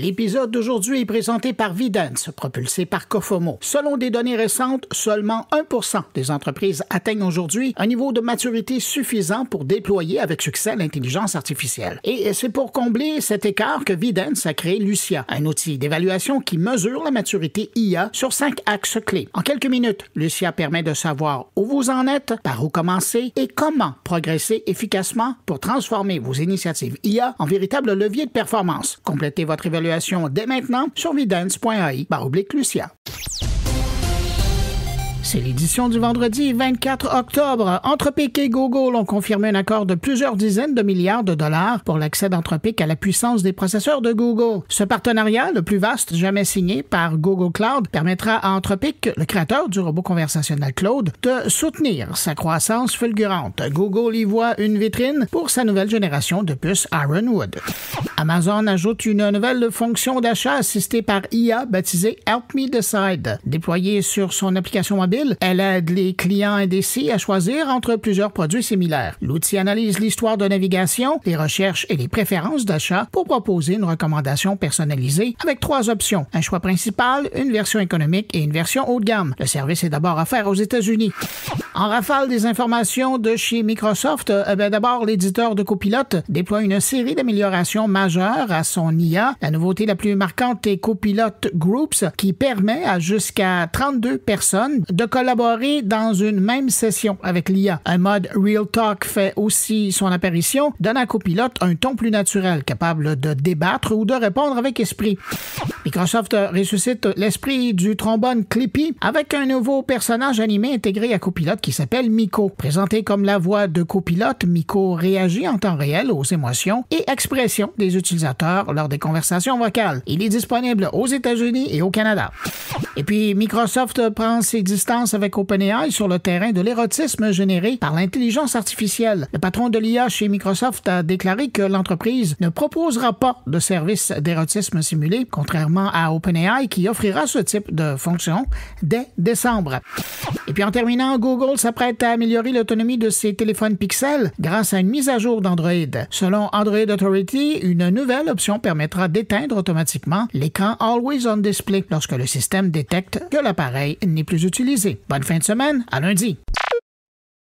L'épisode d'aujourd'hui est présenté par Vidence, propulsé par Cofomo. Selon des données récentes, seulement 1% des entreprises atteignent aujourd'hui un niveau de maturité suffisant pour déployer avec succès l'intelligence artificielle. Et c'est pour combler cet écart que Vidence a créé Lucia, un outil d'évaluation qui mesure la maturité IA sur 5 axes clés. En quelques minutes, Lucia permet de savoir où vous en êtes, par où commencer et comment progresser efficacement pour transformer vos initiatives IA en véritable levier de performance. Complétez votre évaluation dès maintenant sur vidence.ai/Lucia. C'est l'édition du vendredi 24 octobre. Anthropic et Google ont confirmé un accord de plusieurs dizaines de milliards de dollars pour l'accès d'Anthropic à la puissance des processeurs de Google. Ce partenariat, le plus vaste jamais signé par Google Cloud, permettra à Anthropic, le créateur du robot conversationnel Claude, de soutenir sa croissance fulgurante. Google y voit une vitrine pour sa nouvelle génération de puces Ironwood. Amazon ajoute une nouvelle fonction d'achat assistée par IA baptisée Help Me Decide. Déployée sur son application mobile, elle aide les clients indécis à choisir entre plusieurs produits similaires. L'outil analyse l'histoire de navigation, les recherches et les préférences d'achat pour proposer une recommandation personnalisée avec 3 options. Un choix principal, une version économique et une version haut de gamme. Le service est d'abord offert aux États-Unis. En rafale des informations de chez Microsoft, d'abord, l'éditeur de Copilot déploie une série d'améliorations majeures à son IA. La nouveauté la plus marquante est Copilot Groups, qui permet à jusqu'à 32 personnes de collaborer dans une même session avec l'IA. Un mode Real Talk fait aussi son apparition, donnant à Copilot un ton plus naturel, capable de débattre ou de répondre avec esprit. Microsoft ressuscite l'esprit du trombone Clippy avec un nouveau personnage animé intégré à Copilot qui s'appelle Miko. Présenté comme la voix de Copilot, Miko réagit en temps réel aux émotions et expressions des utilisateurs lors des conversations vocales. Il est disponible aux États-Unis et au Canada. Et puis, Microsoft prend ses distances avec OpenAI sur le terrain de l'érotisme généré par l'intelligence artificielle. Le patron de l'IA chez Microsoft a déclaré que l'entreprise ne proposera pas de service d'érotisme simulé, contrairement à OpenAI qui offrira ce type de fonction dès décembre. Et puis en terminant, Google s'apprête à améliorer l'autonomie de ses téléphones Pixel grâce à une mise à jour d'Android. Selon Android Authority, une nouvelle option permettra d'éteindre automatiquement l'écran Always On Display lorsque le système détecte que l'appareil n'est plus utilisé. Bonne fin de semaine, à lundi.